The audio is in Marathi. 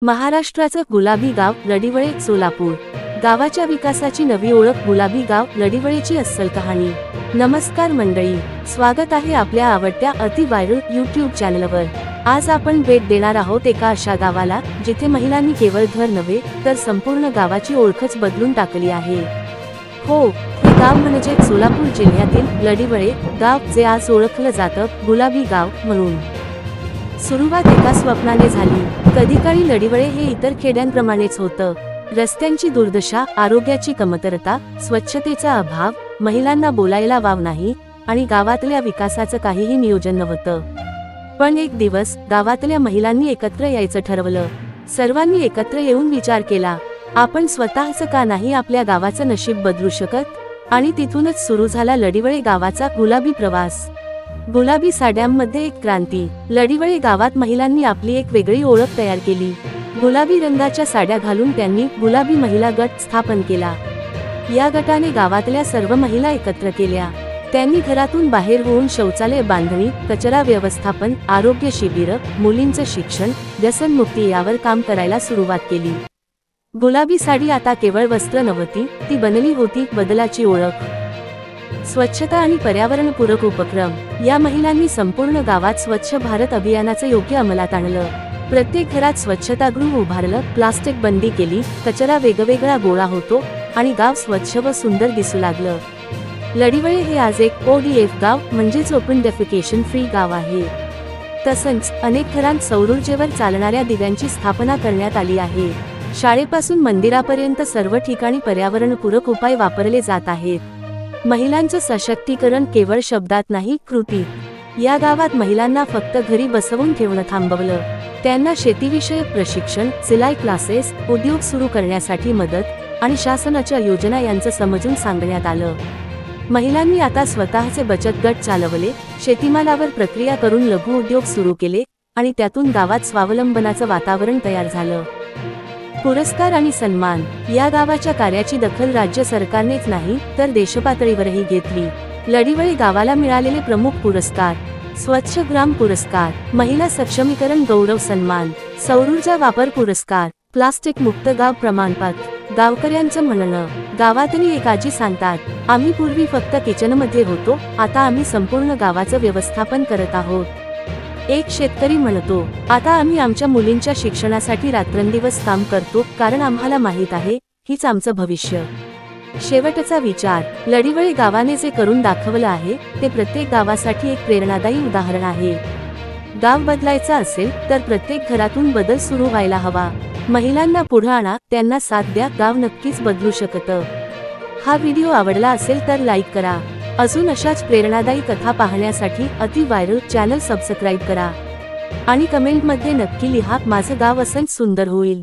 महाराष्ट्राचं गुलाबी गाव लडिवळे सोलापूर। गावाच्या विकासाची नवी ओळख गुलाबी गाव लडिवळेची अस्सल कहाणी। नमस्कार मंडळी, स्वागत आहे आपल्या आवडत्या अति व्हायरल YouTube चॅनलवर। आज आपण भेट देणार आहोत एका अशा गावाला जिथे महिलांनी केवळ घर नव्हे तर संपूर्ण गावाची ओळखच बदलून टाकली आहे। हो, हे गाव म्हणजे सोलापूर जिल्ह्यातील लडिवळे गाव, जे आज ओळखलं जातं गुलाबी गाव म्हणून। सुरुवात एका स्वप्नाने झाली। कधीकाळी लडिवळे हे इतर खेड्यांप्रमाणेच होतं। रस्त्यांची दुर्दशा, आरोग्याची कमतरता, स्वच्छतेचा अभाव, महिलांना बोलायला वाव नाही आणि गावातल्या विकासाचं काहीही नियोजन नव्हतं। पण एक दिवस गावातल्या महिलांनी एकत्र यायचं ठरवलं। सर्वांनी एकत्र येऊन विचार केला, आपण स्वतःच का नाही आपल्या गावाचं नशीब बदलू शकत? आणि तिथूनच सुरू झाला लडिवळे गावाचा गुलाबी प्रवास। गुलाबी साड्यांमध्ये एक क्रांती। लडिवळे गावात महिलांनी आपली एक वेगळी ओळख तयार केली। गुलाबी रंगाच्या साड्या घालून त्यांनी गुलाबी महिला गट स्थापन केला। या गटाने गावातल्या सर्व महिला एकत्र केल्या। त्यांनी घरातून बाहेर होऊन शौचालय बांधणी, कचरा व्यवस्थापन, आरोग्य शिबिर, मुलींचं शिक्षण, व्यसनमुक्ती यावर काम करायला सुरुवात केली। गुलाबी साडी आता केवळ वस्त्र नव्हती, ती बनली होती बदलाची ओळख। स्वच्छता आणि पर्यावरणपूरक उपक्रम। या महिलांनी संपूर्ण गावात स्वच्छ भारत अभियानाचं योग्य अंमलात आणलं। प्रत्येक घरात स्वच्छतागृह उभारलं, प्लास्टिक बंदी केली, कचरा वेगवेगळा गोळा होतो आणि गाव स्वच्छ व सुंदर दिसू लागलं। लडिवळे हे आज एक ODF गाव म्हणजेच ओपन डेफिकेशन फ्री गाव आहे। तसंच अनेक घरांत सौर ऊर्जेवर चालणाऱ्या दिव्यांची स्थापना करण्यात आली आहे। शाळेपासून मंदिरापर्यंत सर्व ठिकाणी पर्यावरणपूरक उपाय वापरले जात आहेत। महिलांचं सशक्तीकरण केवळ शब्दात नाही, कृतीत। या गावात महिलांना फक्त घरी बसवून ठेवणं थांबवलं। त्यांना शेतीविषयक प्रशिक्षण, सिलाई क्लासेस, उद्योग सुरू करण्यासाठी मदत आणि शासनाच्या योजना यांचं समजून सांगण्यात आलं। महिलांनी आता स्वतःचे बचत गट चालवले, शेतीमालावर प्रक्रिया करून लघु उद्योग सुरू केले आणि त्यातून गावात स्वावलंबनाचं वातावरण तयार झालं। पुरस्कार आणि सन्मान। या गावाच्या कार्याची दखल राज्य सरकारनेच नाही तर देशपातळीवरही घेतली। लडिवळे गावाला मिळालेले प्रमुख पुरस्कार: स्वच्छ ग्राम पुरस्कार, महिला सक्षमीकरण गौरव सन्मान, सौर ऊर्जा वापर पुरस्कार, प्लास्टिक मुक्त गाव प्रमाणपत्र। गावकऱ्यांचं म्हणणं: गावातली एक आजी सांगतात, आम्ही पूर्वी फक्त किचनमध्ये होतो, आता आम्ही संपूर्ण गावाचं व्यवस्थापन करत आहोत। एक शेतकरी म्हणतो, आता आम्ही आमच्या मुलींच्या शिक्षणासाठी रात्रंदिवस काम करतो, कारण आम्हाला माहित आहे हीच आमचं भविष्य। शेवटचा विचार: लडिवळे गावाने जे करून दाखवलं आहे ते प्रत्येक गावासाठी एक प्रेरणादायी उदाहरण आहे। गाव बदलायचा असेल तर प्रत्येक घरातून बदल सुरू व्हायला हवा। महिलांना पुढे आणा, त्यांना साथ द्या, गाव नक्कीच बदलू शकतं। हा व्हिडिओ आवडला असेल तर लाईक करा। अजून अशाच प्रेरणादायी कथा पाहण्यासाठी अति व्हायरल चॅनल सबस्क्राईब करा आणि कमेंटमध्ये नक्की लिहा, माझं गाव असंच सुंदर होईल।